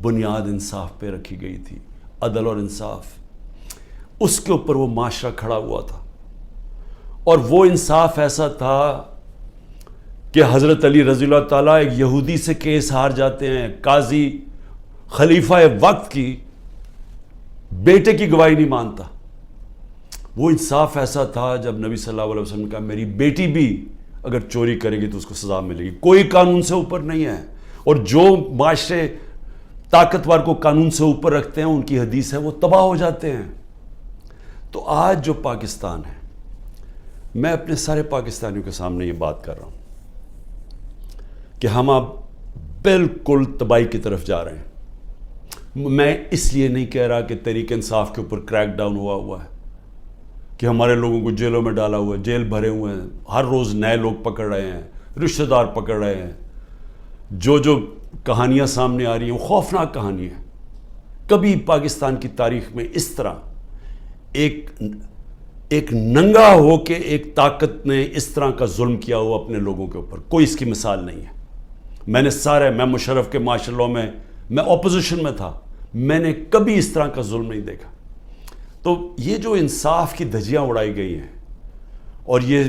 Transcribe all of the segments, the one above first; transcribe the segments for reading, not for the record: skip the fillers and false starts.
بنیاد انصاف پہ رکھی گئی تھی، عدل اور انصاف، اس کے اوپر وہ معاشرہ کھڑا ہوا تھا. اور وہ انصاف ایسا تھا کہ حضرت علی رضی اللہ تعالیٰ ایک یہودی سے کیس ہار جاتے ہیں، قاضی خلیفہ وقت کی بیٹے کی گواہی نہیں مانتا. وہ انصاف ایسا تھا جب نبی صلی اللہ علیہ وسلم نے کہا میری بیٹی بھی اگر چوری کرے گی تو اس کو سزا ملے گی، کوئی قانون سے اوپر نہیں ہے. اور جو معاشرے طاقتور کو قانون سے اوپر رکھتے ہیں ان کی حدیث ہے وہ تباہ ہو جاتے ہیں. تو آج جو پاکستان ہے، میں اپنے سارے پاکستانیوں کے سامنے یہ بات کر رہا ہوں کہ ہم اب بالکل تباہی کی طرف جا رہے ہیں. میں اس لیے نہیں کہہ رہا کہ تحریک انصاف کے اوپر کریک ڈاؤن ہوا ہے، کہ ہمارے لوگوں کو جیلوں میں ڈالا ہوا ہے، جیل بھرے ہوئے ہیں، ہر روز نئے لوگ پکڑ رہے ہیں، رشتہ دار پکڑ رہے ہیں. جو کہانیاں سامنے آ رہی ہیں وہ خوفناک کہانی ہے. کبھی پاکستان کی تاریخ میں اس طرح ایک ننگا ہو کے ایک طاقت نے اس طرح کا ظلم کیا ہوا اپنے لوگوں کے اوپر کوئی اس کی مثال نہیں ہے. میں مشرف کے مارشل لاء میں اپوزیشن میں تھا، میں نے کبھی اس طرح کا ظلم نہیں دیکھا. تو یہ جو انصاف کی دھجیاں اڑائی گئی ہیں اور یہ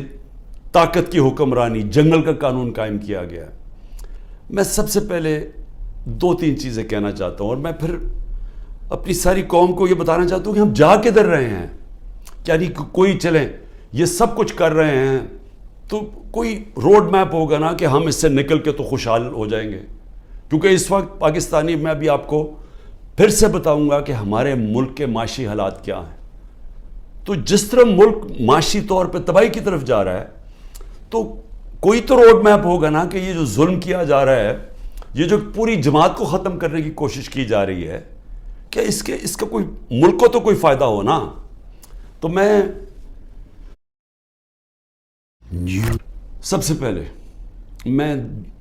طاقت کی حکمرانی، جنگل کا قانون قائم کیا گیا ہے، میں سب سے پہلے 2-3 چیزیں کہنا چاہتا ہوں اور میں پھر اپنی ساری قوم کو یہ بتانا چاہتا ہوں کہ ہم جا کدھر رہے ہیں. یعنی کوئی چلیں یہ سب کچھ کر رہے ہیں تو کوئی روڈ میپ ہوگا نا کہ ہم اس سے نکل کے تو خوشحال ہو جائیں گے. کیونکہ اس وقت پاکستانی، میں بھی آپ کو پھر سے بتاؤں گا کہ ہمارے ملک کے معاشی حالات کیا ہیں. تو جس طرح ملک معاشی طور پہ تباہی کی طرف جا رہا ہے تو کوئی تو روڈ میپ ہوگا نا کہ یہ جو ظلم کیا جا رہا ہے، یہ جو پوری جماعت کو ختم کرنے کی کوشش کی جا رہی ہے، کہ اس کا کوئی ملک کو تو کوئی فائدہ ہو نا. تو میں سب سے پہلے میں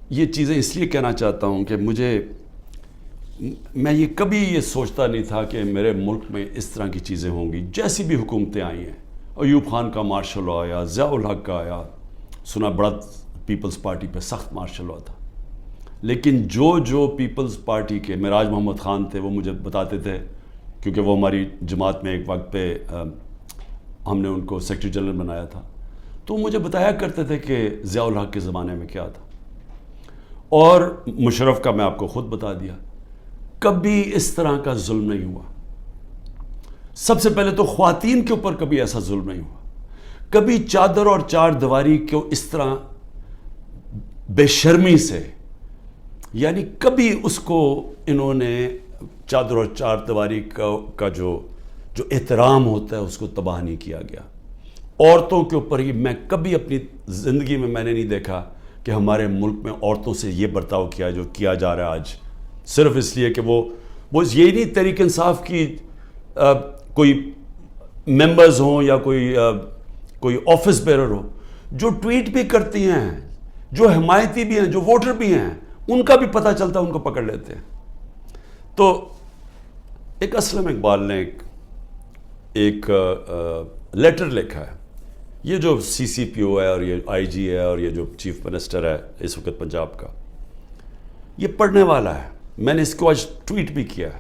یہ چیزیں اس لیے کہنا چاہتا ہوں کہ میں یہ کبھی یہ سوچتا نہیں تھا کہ میرے ملک میں اس طرح کی چیزیں ہوں گی. جیسی بھی حکومتیں آئی ہیں، ایوب خان کا مارشل لاء آیا، ضیاء الحق کا آیا، سنا بڑا پیپلز پارٹی پہ سخت مارشل لاء تھا، لیکن جو پیپلز پارٹی کے معراج محمد خان تھے وہ مجھے بتاتے تھے، کیونکہ وہ ہماری جماعت میں ایک وقت پہ ہم نے ان کو سیکرٹری جنرل بنایا تھا، تو مجھے بتایا کرتے تھے کہ ضیاء الحق کے زمانے میں کیا تھا. اور مشرف کا میں آپ کو خود بتا دیا، کبھی اس طرح کا ظلم نہیں ہوا. سب سے پہلے تو خواتین کے اوپر کبھی ایسا ظلم نہیں ہوا. کبھی چادر اور چار دیواری کو اس طرح بے شرمی سے، یعنی کبھی اس کو انہوں نے چادر اور چار دیواری کا جو احترام ہوتا ہے اس کو تباہ نہیں کیا گیا. عورتوں کے اوپر ہی میں کبھی اپنی زندگی میں نے نہیں دیکھا کہ ہمارے ملک میں عورتوں سے یہ برتاؤ کیا جو کیا جا رہا ہے آج، صرف اس لیے کہ وہ یہ نہیں تحریک انصاف کی کوئی ممبرز ہوں یا کوئی آفس بیرر ہو، جو ٹویٹ بھی کرتی ہیں، جو حمایتی بھی ہیں، جو ووٹر بھی ہیں، ان کا بھی پتہ چلتا ہے، ان کو پکڑ لیتے ہیں. تو ایک اسلم اقبال نے ایک لیٹر لکھا ہے. یہ جو سی سی پی او ہے اور یہ آئی جی ہے اور یہ جو چیف منسٹر ہے اس وقت پنجاب کا، یہ پڑھنے والا ہے. میں نے اس کو آج ٹویٹ بھی کیا ہے.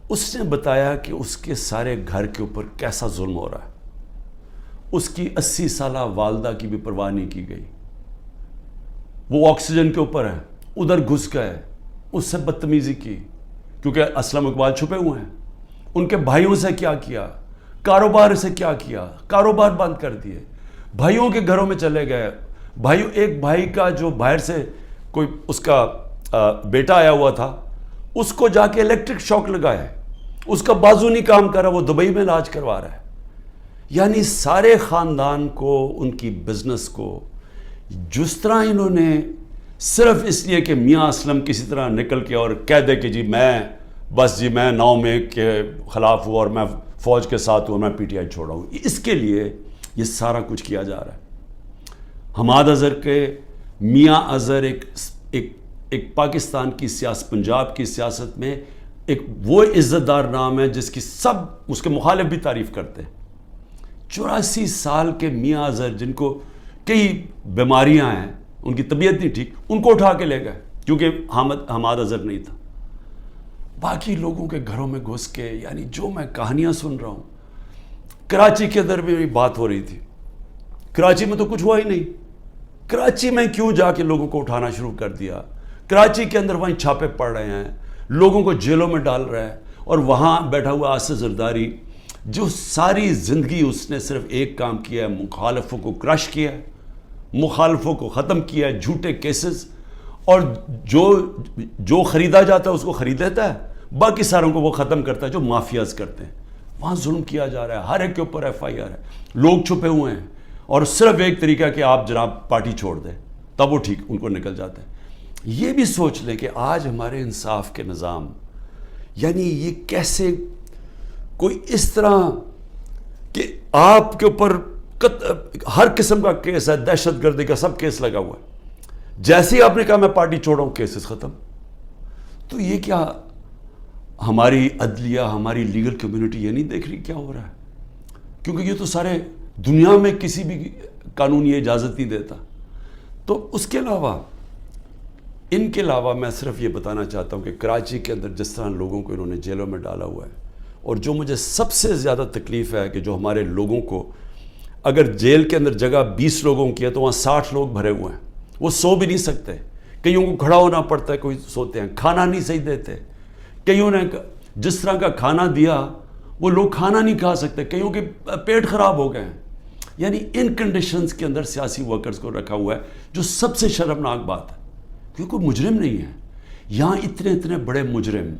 اس نے بتایا کہ اس کے سارے گھر کے اوپر کیسا ظلم ہو رہا ہے. اس کی 80 سالہ والدہ کی بھی پرواہ نہیں کی گئی. وہ آکسیجن کے اوپر ہے، ادھر گھس گئے، اس سے بدتمیزی کی، کیونکہ اسلم اقبال چھپے ہوئے ہیں. ان کے بھائیوں سے کیا کیا، کاروبار سے کیا کیا، کاروبار بند کر دیے، بھائیوں کے گھروں میں چلے گئے. ایک بھائی کا جو باہر سے کوئی اس کا بیٹا آیا ہوا تھا، اس کو جا کے الیکٹرک شاک لگایا ہے، اس کا بازو نہیں کام کر رہا، وہ دبئی میں علاج کروا رہا ہے. یعنی سارے خاندان کو، ان کی بزنس کو جس طرح انہوں نے صرف اس لیے کہ میاں اسلم کسی طرح نکل کے اور کہہ دے کہ میں 9 مئی کے خلاف ہوں اور میں فوج کے ساتھ ہوں اور میں پی ٹی آئی چھوڑا ہوں، اس کے لیے یہ سارا کچھ کیا جا رہا ہے. حماد اظہر کے میاں اظہر ایک پاکستان کی سیاست، پنجاب کی سیاست میں ایک وہ عزت دار نام ہے جس کی سب اس کے مخالف بھی تعریف کرتے ہیں. 84 سال کے میاں اظہر جن کو کئی بیماریاں ہیں، ان کی طبیعت نہیں ٹھیک، ان کو اٹھا کے لے گئے کیونکہ حماد اظہر نہیں تھا. باقی لوگوں کے گھروں میں گھس کے، یعنی جو میں کہانیاں سن رہا ہوں. کراچی کے اندر بھی بات ہو رہی تھی، کراچی میں تو کچھ ہوا ہی نہیں. کراچی میں کیوں جا کے لوگوں کو اٹھانا شروع کر دیا؟ کراچی کے اندر وہیں چھاپے پڑ رہے ہیں، لوگوں کو جیلوں میں ڈال رہا ہے. اور وہاں بیٹھا ہوا آصف زرداری، جو ساری زندگی اس نے صرف ایک کام کیا ہے، مخالفوں کو کرش کیا ہے، مخالفوں کو ختم کیا ہے، جھوٹے کیسز، اور جو خریدا جاتا ہے اس کو خرید لیتا ہے، باقی ساروں کو وہ ختم کرتا ہے جو مافیاز کرتے ہیں. وہاں ظلم کیا جا رہا ہے، ہر ایک کے اوپر ایف آئی آر ہے، لوگ چھپے ہوئے ہیں، اور صرف ایک طریقہ کہ آپ جناب پارٹی چھوڑ دیں تب وہ ٹھیک ان کو نکل جاتا ہے. یہ بھی سوچ لیں کہ آج ہمارے انصاف کے نظام، یعنی یہ کیسے کوئی اس طرح کہ آپ کے اوپر ہر قسم کا کیس ہے، دہشت گردی کا سب کیس لگا ہوا ہے، جیسے ہی آپ نے کہا میں پارٹی چھوڑا ہوں کیسز ختم. تو یہ کیا ہماری عدلیہ، ہماری لیگل کمیونٹی یہ نہیں دیکھ رہی کیا ہو رہا ہے؟ کیونکہ یہ تو سارے دنیا میں کسی بھی قانون یہ اجازت نہیں دیتا. تو اس کے علاوہ، ان کے علاوہ میں صرف یہ بتانا چاہتا ہوں کہ کراچی کے اندر جس طرح لوگوں کو انہوں نے جیلوں میں ڈالا ہوا ہے، اور جو مجھے سب سے زیادہ تکلیف ہے کہ جو ہمارے لوگوں کو، اگر جیل کے اندر جگہ 20 لوگوں کی ہے تو وہاں 60 لوگ بھرے ہوئے ہیں، وہ سو بھی نہیں سکتے، کئیوں کو کھڑا ہونا پڑتا ہے، کوئی سوتے ہیں، کھانا نہیں صحیح دیتے، کئیوں نے جس طرح کا کھانا دیا وہ لوگ کھانا نہیں کھا سکتے، کئیوں کے پیٹ خراب ہو گئے ہیں. یعنی ان کنڈیشنز کے اندر سیاسی ورکرز کو رکھا ہوا ہے، جو سب سے شرمناک بات ہے، کیونکہ کوئی مجرم نہیں ہے. یہاں اتنے بڑے مجرم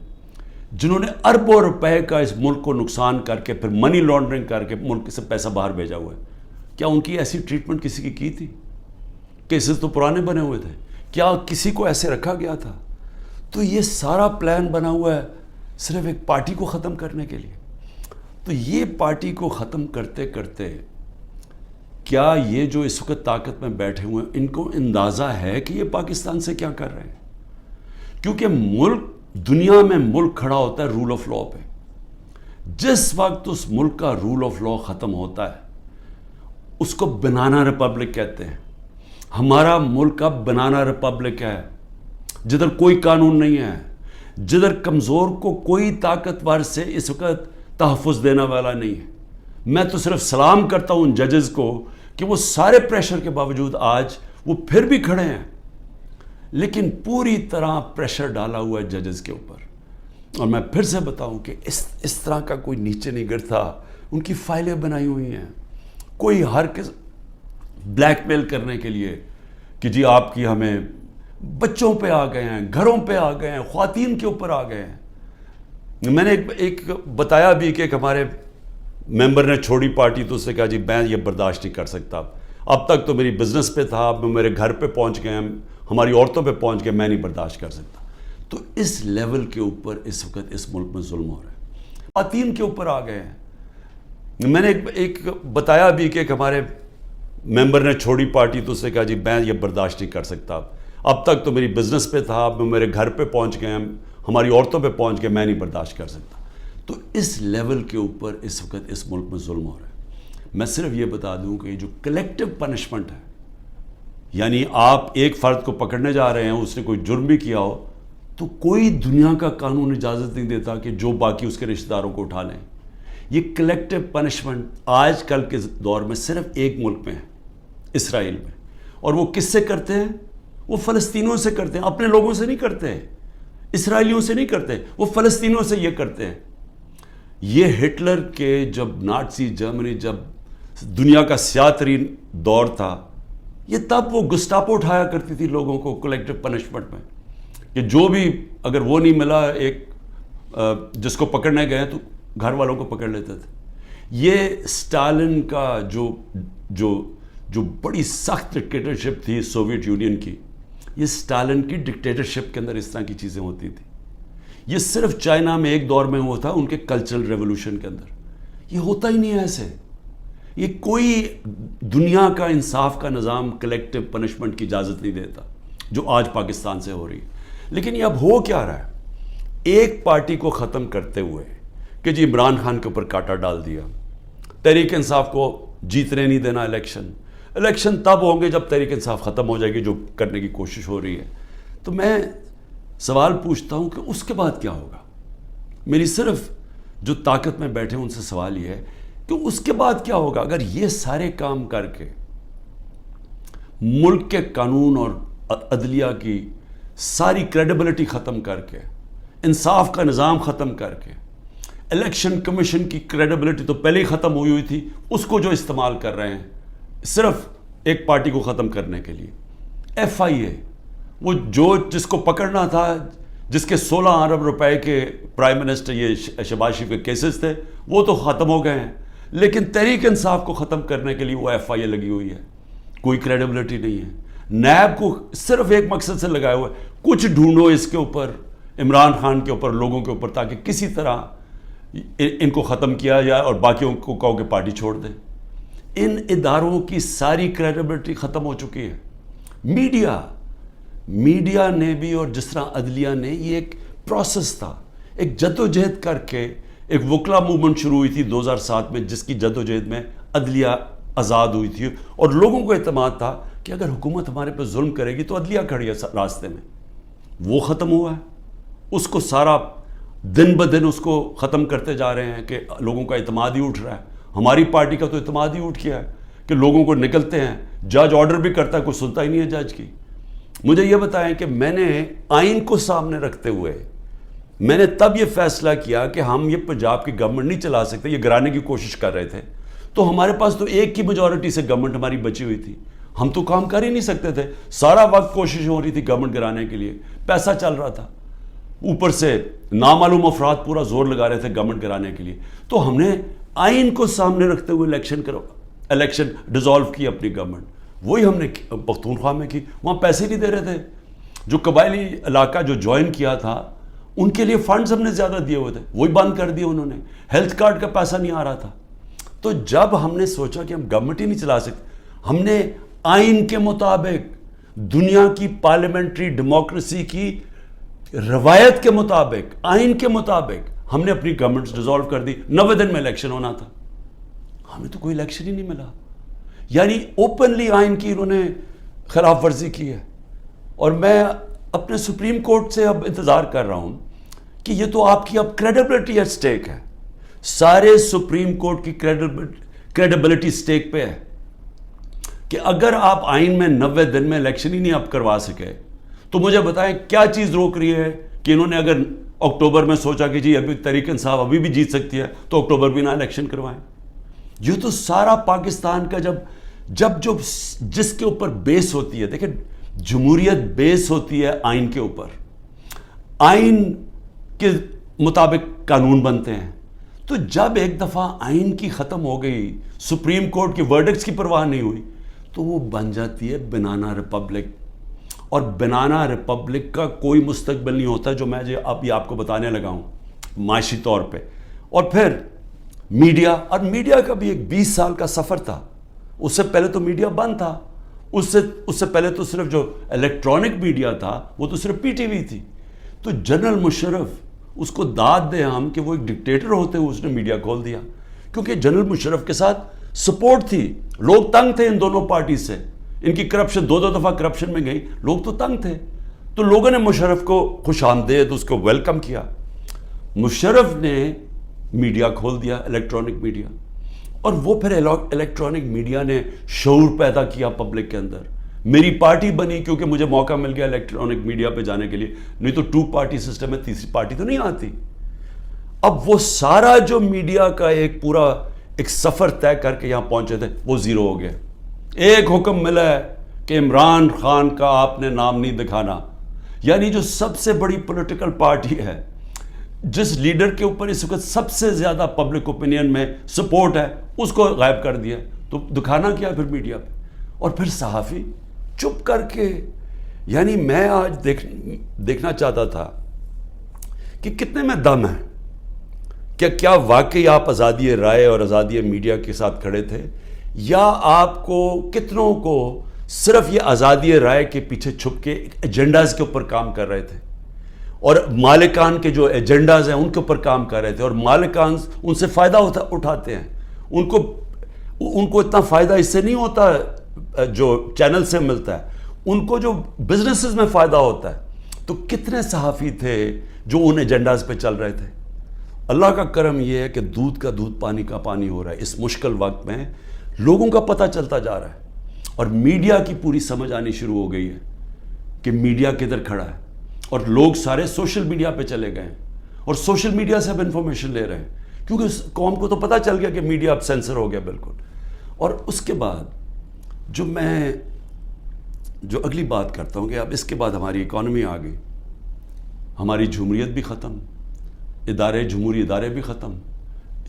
جنہوں نے اربوں روپے کا اس ملک کو نقصان کر کے پھر منی لانڈرنگ کر کے ملک سے پیسہ باہر بھیجا ہوا ہے، کیا ان کی ایسی ٹریٹمنٹ کسی کی تھی؟ کیسز تو پرانے بنے ہوئے تھے، کیا کسی کو ایسے رکھا گیا تھا؟ تو یہ سارا پلان بنا ہوا ہے صرف ایک پارٹی کو ختم کرنے کے لیے. تو یہ پارٹی کو ختم کرتے کرتے کیا یہ جو اس وقت طاقت میں بیٹھے ہوئے ہیں ان کو اندازہ ہے کہ یہ پاکستان سے کیا کر رہے ہیں؟ کیونکہ ملک، دنیا میں ملک کھڑا ہوتا ہے رول آف لاء پہ. جس وقت اس ملک کا رول آف لاء ختم ہوتا ہے اس کو بنانا ریپبلک کہتے ہیں. ہمارا ملک اب بنانا ریپبلک ہے، جدھر کوئی قانون نہیں ہے، جدھر کمزور کو کوئی طاقتور سے اس وقت تحفظ دینے والا نہیں ہے. میں تو صرف سلام کرتا ہوں ان ججز کو کہ وہ سارے پریشر کے باوجود آج وہ پھر بھی کھڑے ہیں، لیکن پوری طرح پریشر ڈالا ہوا ہے ججز کے اوپر. اور میں پھر سے بتاؤں کہ اس طرح کا کوئی نیچے نہیں گرتا. ان کی فائلیں بنائی ہوئی ہیں، کوئی ہر بلیک میل کرنے کے لیے کہ جی آپ کی ہمیں، بچوں پہ آ گئے ہیں، گھروں پہ آ گئے ہیں، خواتین کے اوپر آ گئے ہیں. میں نے ایک بتایا بھی کہ ایک ہمارے ممبر نے چھوڑی پارٹی تو اس نے کہا جی میں یہ برداشت نہیں کر سکتا، اب تک تو میری بزنس پہ تھا، اب میرے گھر پہ پہنچ گئے ہیں، ہماری عورتوں پہ پہنچ گئے، میں نہیں برداشت کر سکتا. تو اس لیول کے اوپر اس وقت اس ملک میں ظلم ہو رہا ہے، خواتین کے اوپر آ گئے ہیں. میں نے ایک بتایا بھی کہ ایک ہمارے ممبر نے چھوڑی پارٹی تو اس نے کہا جی میں یہ برداشت نہیں کر سکتا، اب تک تو میری بزنس پہ تھا، اب میرے گھر پہ پہنچ گئے ہیں، ہماری عورتوں پہ پہنچ گئے، میں نہیں برداشت کر سکتا. تو اس لیول کے اوپر اس وقت اس ملک میں ظلم ہو رہا ہے. میں صرف یہ بتا دوں کہ یہ جو کلیکٹیو پنشمنٹ ہے، یعنی آپ ایک فرد کو پکڑنے جا رہے ہیں، اس نے کوئی جرم بھی کیا ہو تو کوئی دنیا کا قانون اجازت نہیں دیتا کہ جو باقی اس کے رشتہ داروں کو اٹھا لیں. یہ کلیکٹیو پنشمنٹ آج کل کے دور میں صرف ایک ملک میں ہے، اسرائیل میں. اور وہ کس سے کرتے ہیں؟ وہ فلسطینیوں سے کرتے ہیں، اپنے لوگوں سے نہیں کرتے، اسرائیلیوں سے نہیں کرتے، وہ فلسطینیوں سے یہ کرتے ہیں. یہ ہٹلر کے جب نازی جرمنی، جب دنیا کا سیاہ ترین دور تھا، یہ تب وہ گسٹاپو اٹھایا کرتی تھی لوگوں کو کلیکٹیو پنشمنٹ میں، کہ جو بھی اگر وہ نہیں ملا، ایک جس کو پکڑنے گئے تو گھر والوں کو پکڑ لیتے تھے. یہ اسٹالن کا جو بڑی سخت ڈکٹیٹرشپ تھی سوویت یونین کی، یہ اسٹالن کی ڈکٹیٹرشپ کے اندر اس طرح کی چیزیں ہوتی تھیں. یہ صرف چائنا میں ایک دور میں ہوا تھا، ان کے کلچرل ریولوشن کے اندر. یہ ہوتا ہی نہیں ہے ایسے. یہ کوئی دنیا کا انصاف کا نظام کلیکٹیو پنشمنٹ کی اجازت نہیں دیتا جو آج پاکستان سے ہو رہی ہے. لیکن یہ اب ہو کیا رہا ہے؟ ایک پارٹی کو ختم کرتے ہوئے کہ جی عمران خان کے اوپر کانٹا ڈال دیا، تحریک انصاف کو جیتنے نہیں دینا الیکشن تب ہوں گے جب تحریک انصاف ختم ہو جائے گی، جو کرنے کی کوشش ہو رہی ہے. تو میں سوال پوچھتا ہوں کہ اس کے بعد کیا ہوگا؟ میری صرف جو طاقت میں بیٹھے ان سے سوال یہ ہے کہ اس کے بعد کیا ہوگا اگر یہ سارے کام کر کے ملک کے قانون اور عدلیہ کی ساری کریڈیبلٹی ختم کر کے انصاف کا نظام ختم کر کے الیکشن کمیشن کی کریڈیبلٹی تو پہلے ہی ختم ہوئی تھی، اس کو جو استعمال کر رہے ہیں صرف ایک پارٹی کو ختم کرنے کے لیے، ایف آئی اے، وہ جس کو پکڑنا تھا، جس کے 16 ارب روپے کے پرائم منسٹر یہ شہباز شریف کے کیسز تھے، وہ تو ختم ہو گئے ہیں، لیکن تحریک انصاف کو ختم کرنے کے لیے وہ ایف آئی اے لگی ہوئی ہے، کوئی کریڈیبلٹی نہیں ہے۔ نیب کو صرف ایک مقصد سے لگایا ہوا ہے، کچھ ڈھونڈو اس کے اوپر، عمران خان کے اوپر، لوگوں کے اوپر، تاکہ کسی طرح ان کو ختم کیا جائے اور باقیوں کو کہو کہ پارٹی چھوڑ دیں۔ ان اداروں کی ساری کریڈیبلٹی ختم ہو چکی ہے۔ میڈیا نے بھی، اور جس طرح عدلیہ نے، یہ ایک پروسیس تھا، ایک جدوجہد کر کے ایک وکلا موومنٹ شروع ہوئی تھی 2007 میں، جس کی جدوجہد میں عدلیہ آزاد ہوئی تھی اور لوگوں کو اعتماد تھا کہ اگر حکومت ہمارے پہ ظلم کرے گی تو عدلیہ کھڑی ہے راستے میں۔ وہ ختم ہوا ہے، اس کو سارا دن بدن اس کو ختم کرتے جا رہے ہیں کہ لوگوں کا اعتماد ہی اٹھ رہا ہے۔ ہماری پارٹی کا تو اعتماد ہی اٹھ گیا ہے کہ لوگوں کو نکلتے ہیں، جج آرڈر بھی کرتا ہے، کوئی سنتا ہی نہیں ہے جج کی۔ مجھے یہ بتائیں کہ میں نے آئین کو سامنے رکھتے ہوئے میں نے تب یہ فیصلہ کیا کہ ہم یہ پنجاب کی گورنمنٹ نہیں چلا سکتے، یہ گرانے کی کوشش کر رہے تھے، تو ہمارے پاس تو ایک کی میجورٹی سے گورنمنٹ ہماری بچی ہوئی تھی، ہم تو کام کر ہی نہیں سکتے تھے، سارا وقت کوشش ہو رہی تھی گورنمنٹ گرانے کے لیے، پیسہ چل رہا تھا، اوپر سے نامعلوم افراد پورا زور لگا رہے تھے گورنمنٹ گرانے کے لیے، تو ہم نے آئین کو سامنے رکھتے ہوئے الیکشن ڈیزالو کی اپنی گورنمنٹ۔ وہی ہم نے پختونخوا میں کی، وہاں پیسے نہیں دے رہے تھے، جو قبائلی علاقہ جو جوائن کیا تھا ان کے لیے فنڈز ہم نے زیادہ دیے ہوئے تھے، وہی بند کر دیے انہوں نے، ہیلتھ کارڈ کا پیسہ نہیں آ رہا تھا۔ تو جب ہم نے سوچا کہ ہم گورنمنٹ ہی نہیں چلا سکتے، ہم نے آئین کے مطابق، دنیا کی پارلیمنٹری ڈیموکریسی کی روایت کے مطابق، آئین کے مطابق ہم نے اپنی گورنمنٹ ڈیزالو کر دی۔ 90 دن میں الیکشن ہونا تھا، ہمیں تو کوئی الیکشن ہی نہیں ملا، یعنی اوپنلی آئین کی انہوں نے خلاف ورزی کی ہے۔ اور میں اپنے سپریم کورٹ سے اب انتظار کر رہا ہوں کہ یہ تو آپ کی اب کریڈیبلٹی ایٹ سٹیک ہے، سارے سپریم کورٹ کی کریڈیبلٹی سٹیک پہ ہے کہ اگر آپ آئین میں 90 دن میں الیکشن ہی نہیں اب کروا سکے تو مجھے بتائیں کیا چیز روک رہی ہے کہ انہوں نے اگر اکتوبر میں سوچا کہ جی ابھی تحریک انصاف ابھی بھی جیت سکتی ہے تو اکتوبر بھی نہ الیکشن کروائیں۔ یہ تو سارا پاکستان کا جو جس کے اوپر بیس ہوتی ہے، دیکھیں جمہوریت بیس ہوتی ہے آئین کے اوپر، آئین کے مطابق قانون بنتے ہیں، تو جب ایک دفعہ آئین کی ختم ہو گئی، سپریم کورٹ کی ورڈکٹس کی پرواہ نہیں ہوئی، تو وہ بن جاتی ہے بنانا ریپبلک، اور بنانا ریپبلک کا کوئی مستقبل نہیں ہوتا، جو میں ابھی آپ کو بتانے لگا ہوں معاشی طور پہ۔ اور پھر میڈیا، اور میڈیا کا بھی ایک 20 سال کا سفر تھا، اس سے پہلے تو میڈیا بند تھا، اس سے پہلے تو صرف جو الیکٹرانک میڈیا تھا وہ تو صرف پی ٹی وی تھی۔ تو جنرل مشرف، اس کو داد دیں ہم کہ وہ ایک ڈکٹیٹر ہوتے ہوئے اس نے میڈیا کھول دیا، کیونکہ جنرل مشرف کے ساتھ سپورٹ تھی، لوگ تنگ تھے ان دونوں پارٹی سے، ان کی کرپشن 2 دفعہ کرپشن میں گئی، لوگ تو تنگ تھے، تو لوگوں نے مشرف کو خوش آمدید، اس کو ویلکم کیا۔ مشرف نے میڈیا کھول دیا، الیکٹرانک میڈیا، اور وہ پھر الیکٹرانک میڈیا نے شعور پیدا کیا پبلک کے اندر۔ میری پارٹی بنی کیونکہ مجھے موقع مل گیا الیکٹرانک میڈیا پہ جانے کے لیے، نہیں تو 2 پارٹی سسٹم ہے، تیسری پارٹی تو نہیں آتی۔ اب وہ سارا جو میڈیا کا ایک پورا ایک سفر طے کر کے یہاں پہنچے تھے وہ زیرو ہو گیا۔ ایک حکم ملا ہے کہ عمران خان کا آپ نے نام نہیں دکھانا، یعنی جو سب سے بڑی پولیٹیکل پارٹی ہے، جس لیڈر کے اوپر اس وقت سب سے زیادہ پبلک اوپینین میں سپورٹ ہے، اس کو غائب کر دیا، تو دکھانا کیا پھر میڈیا پہ؟ اور پھر صحافی چپ کر کے، یعنی میں آج دیکھنا چاہتا تھا کہ کتنے میں دم ہے، کہ کیا واقعی آپ آزادی رائے اور آزادی میڈیا کے ساتھ کھڑے تھے، یا آپ کو کتنوں کو صرف یہ آزادی رائے کے پیچھے چھپ کے ایجنڈاز کے اوپر کام کر رہے تھے، اور مالکان کے جو ایجنڈاز ہیں ان کے اوپر کام کر رہے تھے، اور مالکان ان سے فائدہ اٹھاتے ہیں، ان کو اتنا فائدہ اس سے نہیں ہوتا جو چینل سے ملتا ہے، ان کو جو بزنسز میں فائدہ ہوتا ہے۔ تو کتنے صحافی تھے جو ان ایجنڈاز پہ چل رہے تھے؟ اللہ کا کرم یہ ہے کہ دودھ کا دودھ پانی کا پانی ہو رہا ہے. اس مشکل وقت میں لوگوں کا پتہ چلتا جا رہا ہے اور میڈیا کی پوری سمجھ آنی شروع ہو گئی ہے کہ میڈیا کدھر کھڑا ہے, اور لوگ سارے سوشل میڈیا پہ چلے گئے ہیں اور سوشل میڈیا سے اب انفارمیشن لے رہے ہیں, کیونکہ اس قوم کو تو پتہ چل گیا کہ میڈیا اب سینسر ہو گیا بالکل. اور اس کے بعد جو اگلی بات کرتا ہوں کہ اب اس کے بعد ہماری اکانومی آ گئی, ہماری جمہوریت بھی ختم, جمہوری ادارے بھی ختم,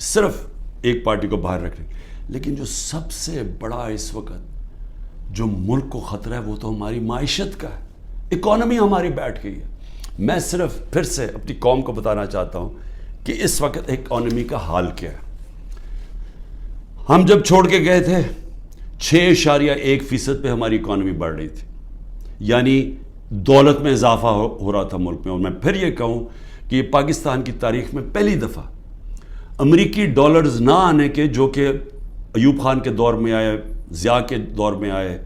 صرف ایک پارٹی کو باہر رکھنے. لیکن جو سب سے بڑا اس وقت جو ملک کو خطرہ ہے وہ تو ہماری معیشت کا ہے, اکانومی ہماری بیٹھ گئی ہے. میں صرف پھر سے اپنی قوم کو بتانا چاہتا ہوں کہ اس وقت اکانومی کا حال کیا ہے. ہم جب چھوڑ کے گئے تھے 6.1% پہ ہماری اکانومی بڑھ رہی تھی, یعنی دولت میں اضافہ ہو رہا تھا ملک میں. اور میں پھر یہ کہوں کہ یہ پاکستان کی تاریخ میں پہلی دفعہ امریکی ڈالرز نہ آنے کے, جو کہ ایوب خان کے دور میں آئے, ضیاء کے دور میں آئے,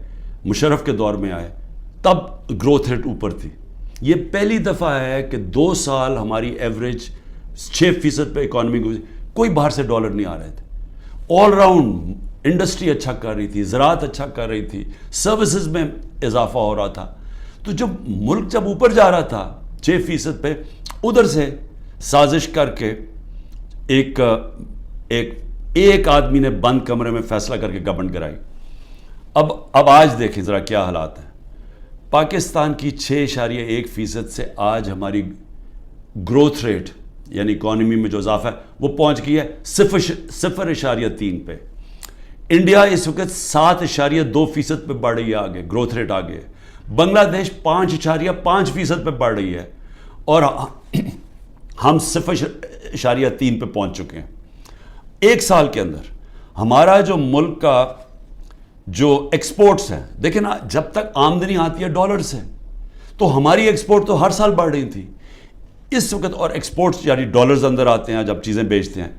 مشرف کے دور میں آئے, تب گروتھ ریٹ اوپر تھی. یہ پہلی دفعہ ہے کہ 2 سال ہماری ایوریج 6% پہ اکانومی کو, کوئی باہر سے ڈالر نہیں آ رہے تھے. آل راؤنڈ انڈسٹری اچھا کر رہی تھی, زراعت اچھا کر رہی تھی, سروسز میں اضافہ ہو رہا تھا. تو جب ملک اوپر جا رہا تھا 6% پہ, ادھر سے سازش کر کے ایک آدمی نے بند کمرے میں فیصلہ کر کے گورنمنٹ گرائی. اب آج دیکھیں ذرا کیا حالات ہیں. پاکستان کی 6.1% سے آج ہماری گروتھ ریٹ یعنی اکانومی میں جو اضافہ ہے وہ پہنچ گئی ہے 0.3 پہ. انڈیا اس وقت 7.2% پہ بڑھ رہی ہے, آگے گروتھ ریٹ آگے ہے. بنگلہ دیش 5.5% پہ بڑھ رہی ہے اور ہم 0.3 پہ پہنچ چکے ہیں. ایک سال کے اندر ہمارا جو ملک کا جو ایکسپورٹس ہیں, دیکھیں نا, جب تک آمدنی آتی ہے ڈالر سے تو ہماری ایکسپورٹ تو ہر سال بڑھ رہی تھی. اس وقت اور ایکسپورٹس یعنی ڈالرز اندر آتے ہیں جب چیزیں بیچتے ہیں,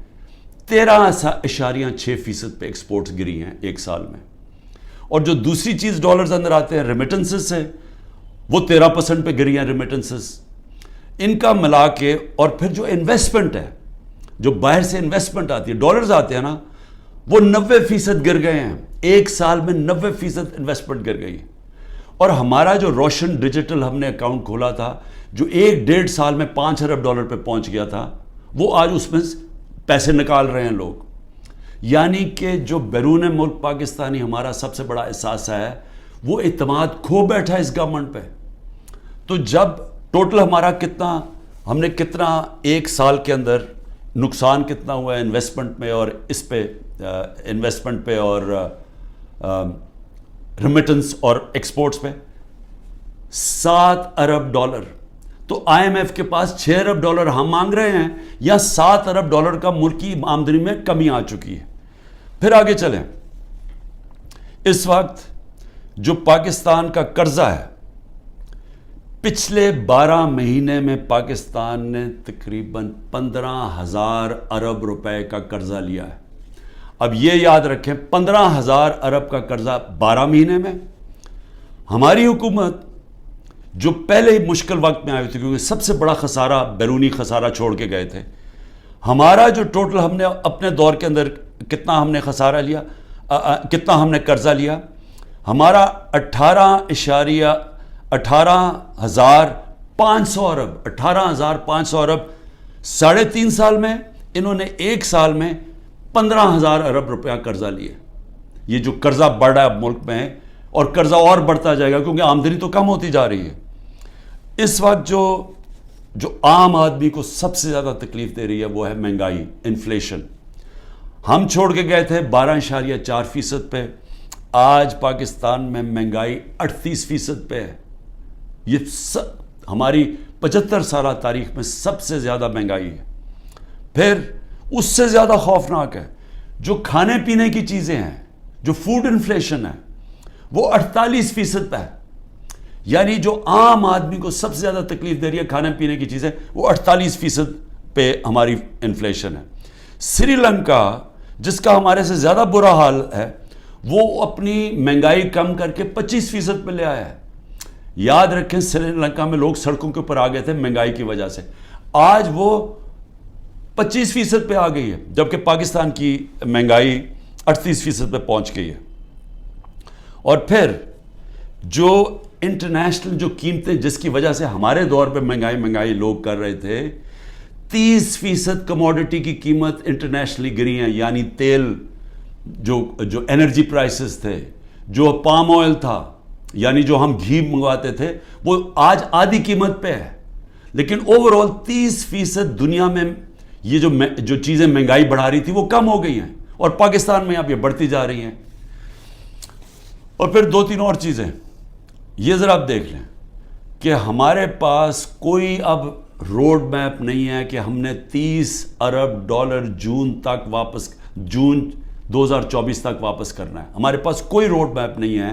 13.6% پہ ایکسپورٹس گری ہیں ایک سال میں. اور جو دوسری چیز ڈالرز اندر آتے ہیں ریمیٹنسز سے, وہ 13% پہ گری ہیں ریمیٹنسز. ان کا ملا کے اور پھر جو انویسٹمنٹ ہے, جو باہر سے انویسٹمنٹ آتی ہے, ڈالرز آتے ہیں نا, وہ 90% گر گئے ہیں. ایک سال میں 90% انویسٹمنٹ گر گئی. اور ہمارا جو روشن ڈیجیٹل ہم نے اکاؤنٹ کھولا تھا, جو 1.5 سال میں $5 ارب پہ پہنچ گیا تھا, وہ آج اس میں پیسے نکال رہے ہیں لوگ. یعنی کہ جو بیرون ملک پاکستانی ہمارا سب سے بڑا احساس ہے, وہ اعتماد کھو بیٹھا ہے اس گورنمنٹ پہ. تو جب ٹوٹل ہمارا ہم نے کتنا ایک سال کے اندر نقصان کتنا ہوا ہے انویسٹمنٹ میں, اور اس پہ انویسٹمنٹ پہ اور ریمیٹنس اور ایکسپورٹس پہ $7 ارب. تو آئی ایم ایف کے پاس $6 ارب ہم مانگ رہے ہیں, یا $7 ارب کا ملکی آمدنی میں کمی آ چکی ہے. پھر آگے چلیں. اس وقت جو پاکستان کا قرضہ ہے, پچھلے 12 مہینے میں پاکستان نے تقریباً 15,000 ارب روپے کا قرضہ لیا ہے. اب یہ یاد رکھیں, 15,000 ارب کا قرضہ 12 مہینے میں. ہماری حکومت جو پہلے ہی مشکل وقت میں آئی تھی, کیونکہ سب سے بڑا خسارہ بیرونی خسارہ چھوڑ کے گئے تھے, ہمارا جو ٹوٹل ہم نے اپنے دور کے اندر کتنا ہم نے خسارہ لیا, کتنا ہم نے قرضہ لیا, ہمارا 18,500 ارب 18,500 ارب. 3.5 سال میں انہوں نے ایک سال میں 15,000 ارب روپیہ قرضہ لیا. یہ جو قرضہ بڑھ رہا ہے ملک میں, اور قرضہ اور بڑھتا جائے گا کیونکہ آمدنی تو کم ہوتی جا رہی ہے. اس وقت جو عام آدمی کو سب سے زیادہ تکلیف دے رہی ہے وہ ہے مہنگائی, انفلیشن. ہم چھوڑ کے گئے تھے 12.4% پہ, آج پاکستان میں مہنگائی 38% پہ ہے. یہ ہماری 75 سالہ تاریخ میں سب سے زیادہ مہنگائی ہے. پھر اس سے زیادہ خوفناک ہے جو کھانے پینے کی چیزیں ہیں, جو فوڈ انفلیشن ہے, وہ 48% پہ ہے. یعنی جو عام آدمی کو سب سے زیادہ تکلیف دے رہی ہے کھانے پینے کی چیزیں, وہ 48% پہ ہماری انفلیشن ہے. سری لنکا جس کا ہمارے سے زیادہ برا حال ہے, وہ اپنی مہنگائی کم کر کے 25% پہ لے آیا ہے. یاد رکھیں سری لنکا میں لوگ سڑکوں کے اوپر آ گئے تھے مہنگائی کی وجہ سے, آج وہ 25% پہ آ گئی ہے، جبکہ پاکستان کی مہنگائی 38% پہ پہنچ گئی ہے. اور پھر جو انٹرنیشنل جو قیمتیں جس کی وجہ سے ہمارے دور پہ مہنگائی لوگ کر رہے تھے، 30% کموڈٹی کی قیمت انٹرنیشنلی گری ہیں. یعنی تیل، جو انرجی پرائسز تھے، جو پام آئل تھا، یعنی جو ہم گھی منگواتے تھے، وہ آج آدھی قیمت پہ ہے. لیکن اوور آل 30% دنیا میں یہ جو چیزیں مہنگائی بڑھا رہی تھی وہ کم ہو گئی ہیں، اور پاکستان میں اب یہ بڑھتی جا رہی ہیں. اور پھر 2-3 اور چیزیں یہ ذرا آپ دیکھ لیں کہ ہمارے پاس کوئی اب روڈ میپ نہیں ہے کہ ہم نے $30 ارب جون 2024 تک واپس کرنا ہے. ہمارے پاس کوئی روڈ میپ نہیں ہے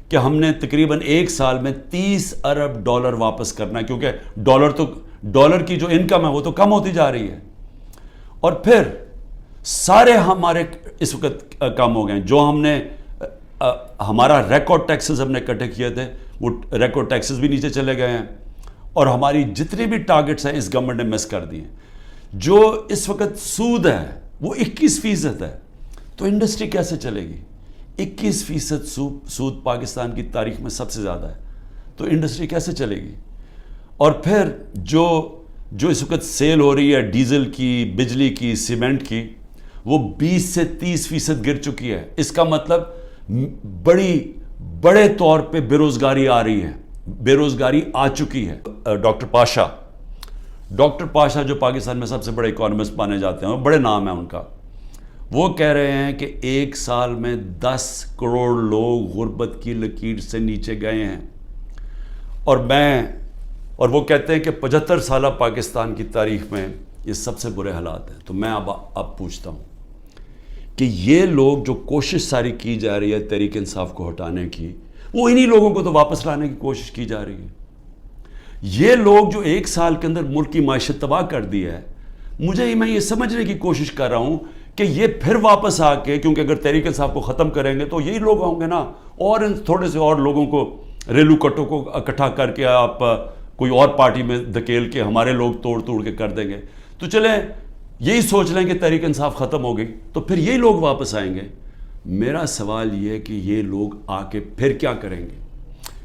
کہ ہم نے تقریباً 1 سال میں $30 ارب واپس کرنا ہے، کیونکہ ڈالر کی جو انکم ہے وہ تو کم ہوتی جا رہی ہے. اور پھر سارے ہمارے اس وقت کم ہو گئے. جو ہم نے ہمارا ریکارڈ ٹیکسز ہم نے اکٹھے کیے تھے، وہ ریکارڈ ٹیکسز بھی نیچے چلے گئے ہیں، اور ہماری جتنی بھی ٹارگٹس ہیں اس گورنمنٹ نے مس کر دی ہیں. جو اس وقت سود ہے وہ 21% ہے. تو انڈسٹری کیسے چلے گی؟ 21% سود پاکستان کی تاریخ میں سب سے زیادہ ہے. تو انڈسٹری کیسے چلے گی؟ اور پھر جو اس وقت سیل ہو رہی ہے ڈیزل کی، بجلی کی، سیمنٹ کی، وہ 20 سے 30% گر چکی ہے. اس کا مطلب بڑے طور پہ بے روزگاری آ رہی ہے، بے روزگاری آ چکی ہے. ڈاکٹر پاشا جو پاکستان میں سب سے بڑے اکانومسٹ مانے جاتے ہیں، بڑے نام ہیں ان کا، وہ کہہ رہے ہیں کہ 1 سال میں 10 کروڑ لوگ غربت کی لکیر سے نیچے گئے ہیں. اور وہ کہتے ہیں کہ 75 سالہ پاکستان کی تاریخ میں یہ سب سے برے حالات ہیں. تو میں اب پوچھتا ہوں کہ یہ لوگ جو کوشش ساری کی جا رہی ہے تحریک انصاف کو ہٹانے کی، وہ انہی لوگوں کو تو واپس لانے کی کوشش کی جا رہی ہے. یہ لوگ جو 1 سال کے اندر ملک کی معیشت تباہ کر دی ہے، میں یہ سمجھنے کی کوشش کر رہا ہوں کہ یہ پھر واپس آ کے، کیونکہ اگر تحریک انصاف کو ختم کریں گے تو یہی لوگ ہوں گے نا، اور ان تھوڑے سے اور لوگوں کو، ریلو کٹوں کو اکٹھا کر کے آپ کوئی اور پارٹی میں دھکیل کے ہمارے لوگ توڑ کے کر دیں گے. تو چلیں یہی سوچ لیں کہ تحریک انصاف ختم ہو گئی تو پھر یہی لوگ واپس آئیں گے. میرا سوال یہ ہے کہ یہ لوگ آ کے پھر کیا کریں گے؟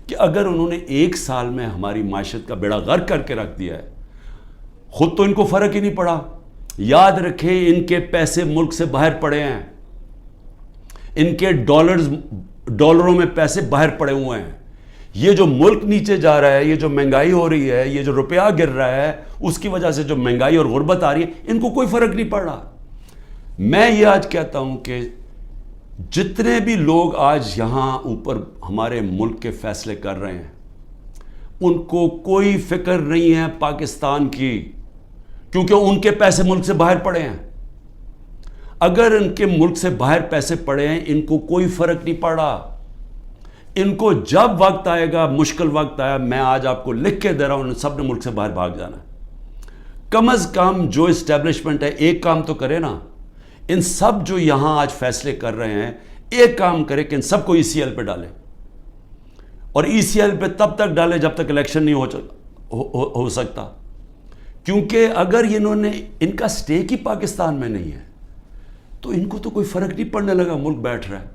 کہ اگر انہوں نے 1 سال میں ہماری معیشت کا بیڑا غرق کر کے رکھ دیا ہے، خود تو ان کو فرق ہی نہیں پڑا. یاد رکھیں ان کے پیسے ملک سے باہر پڑے ہیں، ان کے ڈالروں میں پیسے باہر پڑے ہوئے ہیں. یہ جو ملک نیچے جا رہا ہے، یہ جو مہنگائی ہو رہی ہے، یہ جو روپیہ گر رہا ہے، اس کی وجہ سے جو مہنگائی اور غربت آ رہی ہے، ان کو کوئی فرق نہیں پڑ رہا. میں یہ آج کہتا ہوں کہ جتنے بھی لوگ آج یہاں اوپر ہمارے ملک کے فیصلے کر رہے ہیں، ان کو کوئی فکر نہیں ہے پاکستان کی، کیونکہ ان کے پیسے ملک سے باہر پڑے ہیں. اگر ان کے ملک سے باہر پیسے پڑے ہیں، ان کو کوئی فرق نہیں پڑا. ان کو جب وقت آئے گا، مشکل وقت آیا، میں آج آپ کو لکھ کے دے رہا ہوں، ان سب نے ملک سے باہر بھاگ جانا ہے. کم از کم جو اسٹیبلشمنٹ ہے ایک کام تو کرے نا. ان سب جو یہاں آج فیصلے کر رہے ہیں، ایک کام کرے کہ ان سب کو ECL پہ ڈالے، اور ECL پہ تب تک ڈالے جب تک الیکشن نہیں ہو سکتا. کیونکہ اگر انہوں نے، ان کا سٹیک ہی پاکستان میں نہیں ہے، تو ان کو تو کوئی فرق نہیں پڑنے لگا ملک بیٹھ رہا ہے.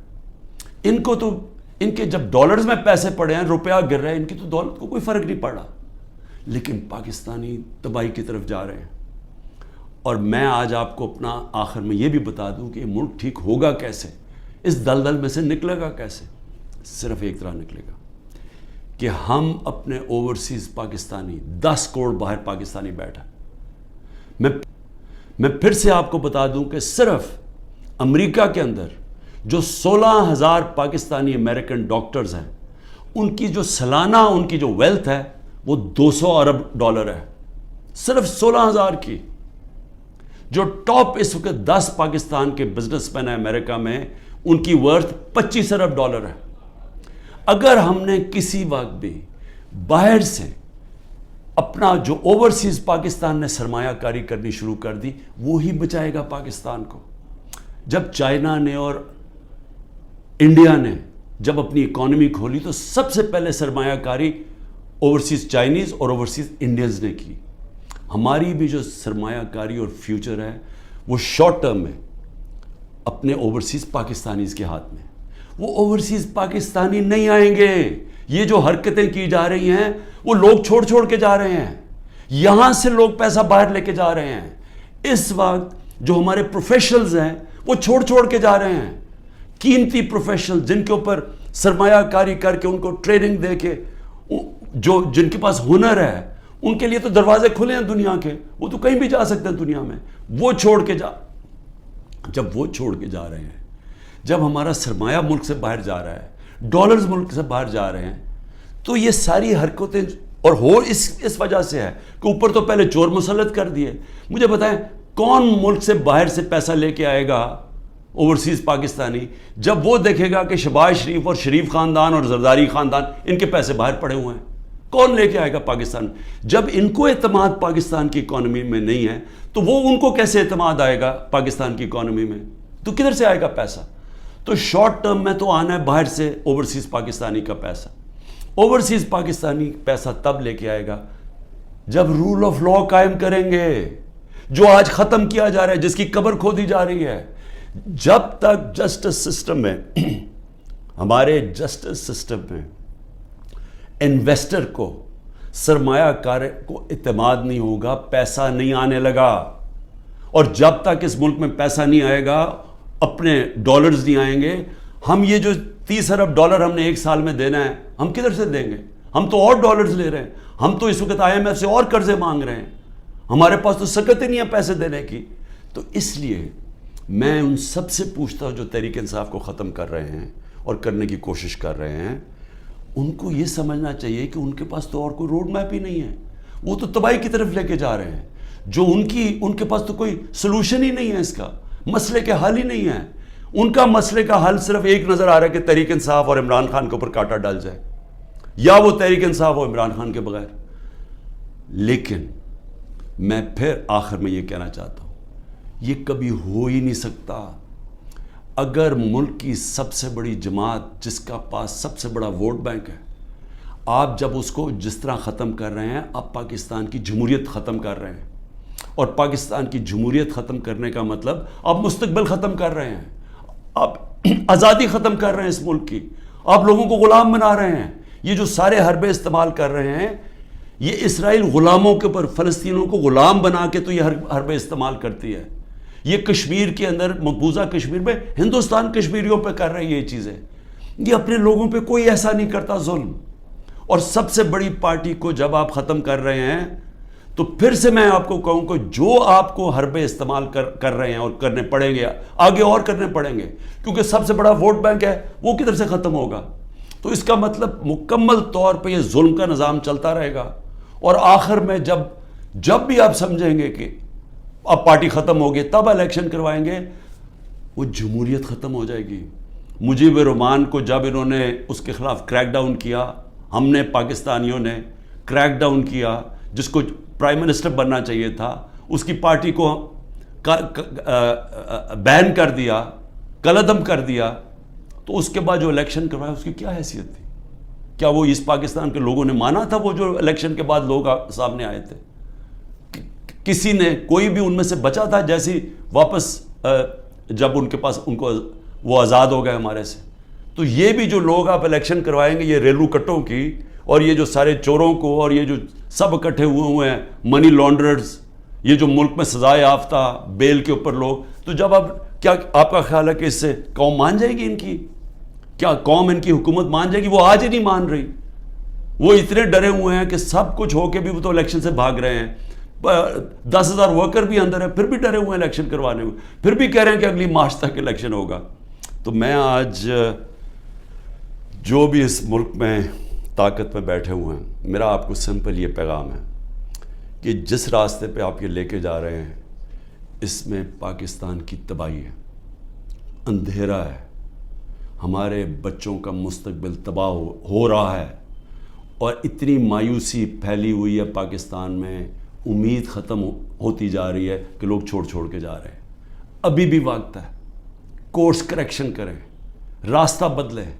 ان کو تو، ان کے جب ڈالرز میں پیسے پڑے ہیں، روپیہ گر رہے ہیں، ان کی تو دولت کو کوئی فرق نہیں پڑا. لیکن پاکستانی تباہی کی طرف جا رہے ہیں. اور میں آج آپ کو اپنا آخر میں یہ بھی بتا دوں کہ یہ ملک ٹھیک ہوگا کیسے، اس دلدل میں سے نکلے گا کیسے؟ صرف ایک طرح نکلے گا کہ ہم اپنے اوورسیز پاکستانی، 10 کروڑ باہر پاکستانی بیٹھا. میں پھر سے آپ کو بتا دوں کہ صرف امریکہ کے اندر جو 16,000 پاکستانی امریکن ڈاکٹرز ہیں، ان کی جو سالانہ ان کی جو ویلتھ ہے وہ $200 ارب ہے، صرف 16,000 کی. جو ٹاپ اس وقت 10 پاکستان کے بزنس مین ہیں امریکہ میں، ان کی ورتھ $25 ارب ہے. اگر ہم نے کسی وقت بھی باہر سے اپنا جو اوورسیز پاکستان نے سرمایہ کاری کرنی شروع کر دی، وہی بچائے گا پاکستان کو. جب چائنا نے اور انڈیا نے جب اپنی اکانومی کھولی تو سب سے پہلے سرمایہ کاری اوورسیز چائنیز اور اوورسیز انڈینز نے کی. ہماری بھی جو سرمایہ کاری اور فیوچر ہے وہ شارٹ ٹرم میں اپنے اوورسیز پاکستانیز کے ہاتھ میں. وہ اوورسیز پاکستانی نہیں آئیں گے. یہ جو حرکتیں کی جا رہی ہیں وہ لوگ چھوڑ کے جا رہے ہیں. یہاں سے لوگ پیسہ باہر لے کے جا رہے ہیں. اس وقت جو ہمارے پروفیشنلز ہیں وہ چھوڑ کے جا رہے ہیں. قیمتی پروفیشنل جن کے اوپر سرمایہ کاری کر کے ان کو ٹریننگ دے کے جن کے پاس ہنر ہے ان کے لیے تو دروازے کھلے ہیں دنیا کے. وہ تو کہیں بھی جا سکتے ہیں دنیا میں. جب وہ چھوڑ کے جا رہے ہیں, جب ہمارا سرمایہ ملک سے باہر جا رہا ہے, ڈالرز ملک سے باہر جا رہے ہیں, تو یہ ساری حرکتیں اور اس وجہ سے ہے کہ اوپر تو پہلے چور مسلط کر دیے. مجھے بتائیں کون ملک سے باہر سے پیسہ لے کے آئے گا اوورسیز پاکستانی جب وہ دیکھے گا کہ شہباز شریف اور شریف خاندان اور زرداری خاندان ان کے پیسے باہر پڑے ہوئے ہیں؟ کون لے کے آئے گا پاکستان؟ جب ان کو اعتماد پاکستان کی اکانومی میں نہیں ہے تو وہ ان کو کیسے اعتماد آئے گا پاکستان کی اکانومی میں؟ تو کدھر سے آئے گا پیسہ؟ تو شارٹ ٹرم میں تو آنا ہے باہر سے اوورسیز پاکستانی کا پیسہ. اوورسیز پاکستانی پیسہ تب لے کے آئے گا جب رول آف لا قائم کریں گے, جو آج ختم کیا جا رہا ہے, جس کی قبر کھودی جا رہی ہے. جب تک جسٹس سسٹم میں ہمارے جسٹس سسٹم میں انویسٹر کو سرمایہ کار کو اعتماد نہیں ہوگا, پیسہ نہیں آنے لگا. اور جب تک اس ملک میں پیسہ نہیں آئے گا, اپنے ڈالرز نہیں آئیں گے, ہم یہ جو 30 ارب ڈالر ہم نے ایک سال میں دینا ہے ہم کدھر سے دیں گے؟ ہم تو اور ڈالرز لے رہے ہیں. ہم تو اس وقت IMF سے اور قرضے مانگ رہے ہیں. ہمارے پاس تو سکت ہی نہیں ہے پیسے دینے کی. تو اس لیے میں ان سب سے پوچھتا ہوں جو تحریک انصاف کو ختم کر رہے ہیں اور کرنے کی کوشش کر رہے ہیں, ان کو یہ سمجھنا چاہیے کہ ان کے پاس تو اور کوئی روڈ میپ ہی نہیں ہے. وہ تو تباہی کی طرف لے کے جا رہے ہیں. جو ان کے پاس تو کوئی سلوشن ہی نہیں ہے, اس کا مسئلے کے حل ہی نہیں ہے. ان کا مسئلے کا حل صرف ایک نظر آ رہا ہے کہ تحریک انصاف اور عمران خان کے اوپر کانٹا ڈال جائے, یا وہ تحریک انصاف اور عمران خان کے بغیر. لیکن میں پھر آخر میں یہ کہنا چاہتا ہوں, یہ کبھی ہو ہی نہیں سکتا. اگر ملک کی سب سے بڑی جماعت جس کا پاس سب سے بڑا ووٹ بینک ہے, آپ جب اس کو جس طرح ختم کر رہے ہیں, آپ پاکستان کی جمہوریت ختم کر رہے ہیں. اور پاکستان کی جمہوریت ختم کرنے کا مطلب آپ مستقبل ختم کر رہے ہیں, آپ آزادی ختم کر رہے ہیں اس ملک کی, آپ لوگوں کو غلام بنا رہے ہیں. یہ جو سارے حربے استعمال کر رہے ہیں, یہ اسرائیل غلاموں کے اوپر فلسطینوں کو غلام بنا کے تو یہ حربے استعمال کرتی ہے. یہ کشمیر کے اندر, مقبوضہ کشمیر میں ہندوستان کشمیریوں پہ کر رہے ہیں یہ چیزیں. یہ اپنے لوگوں پہ کوئی ایسا نہیں کرتا ظلم. اور سب سے بڑی پارٹی کو جب آپ ختم کر رہے ہیں تو پھر سے میں آپ کو کہوں کہ جو آپ کو حربے استعمال کر رہے ہیں اور کرنے پڑیں گے, آگے اور کرنے پڑیں گے, کیونکہ سب سے بڑا ووٹ بینک ہے, وہ کدھر سے ختم ہوگا؟ تو اس کا مطلب مکمل طور پہ یہ ظلم کا نظام چلتا رہے گا. اور آخر میں جب بھی آپ سمجھیں گے کہ اب پارٹی ختم ہوگی, تب الیکشن کروائیں گے, وہ جمہوریت ختم ہو جائے گی. مجیب الرحمان کو جب انہوں نے اس کے خلاف کریک ڈاؤن کیا, ہم نے پاکستانیوں نے کریک ڈاؤن کیا, جس کو پرائم منسٹر بننا چاہیے تھا, اس کی پارٹی کو بین کر دیا, کلعدم کر دیا, تو اس کے بعد جو الیکشن کروایا اس کی کیا حیثیت تھی؟ کیا وہ اس پاکستان کے لوگوں نے مانا تھا وہ جو الیکشن کے بعد لوگ سامنے آئے تھے؟ کسی نے, کوئی بھی ان میں سے بچا تھا جیسی واپس جب ان کے پاس ان کو وہ آزاد ہو گئے ہمارے سے؟ تو یہ بھی جو لوگ آپ الیکشن کروائیں گے, یہ ریلو کٹوں کی, اور یہ جو سارے چوروں کو, اور یہ جو سب اکٹھے ہوئے ہیں منی لانڈررز, یہ جو ملک میں سزا یافتہ بیل کے اوپر لوگ, تو جب کیا آپ کا خیال ہے کہ اس سے قوم مان جائے گی ان کی؟ کیا قوم ان کی حکومت مان جائے گی؟ وہ آج ہی نہیں مان رہی. وہ اتنے ڈرے ہوئے ہیں کہ سب کچھ ہو کے بھی وہ تو الیکشن سے بھاگ رہے ہیں. 10,000 ورکر بھی اندر ہیں, پھر بھی ڈرے ہوئے ہیں الیکشن کروانے میں, پھر بھی کہہ رہے ہیں کہ اگلی مارچ تک الیکشن ہوگا. تو میں آج جو بھی اس ملک میں طاقت میں بیٹھے ہوئے ہیں, میرا آپ کو سمپل یہ پیغام ہے کہ جس راستے پہ آپ یہ لے کے جا رہے ہیں, اس میں پاکستان کی تباہی ہے, اندھیرا ہے, ہمارے بچوں کا مستقبل تباہ ہو رہا ہے, اور اتنی مایوسی پھیلی ہوئی ہے پاکستان میں, امید ختم ہوتی جا رہی ہے کہ لوگ چھوڑ کے جا رہے ہیں. ابھی بھی وقت ہے, کورس کریکشن کریں, راستہ بدلیں,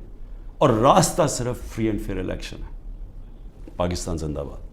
اور راستہ صرف فری اینڈ فیئر الیکشن ہے. پاکستان زندہ باد.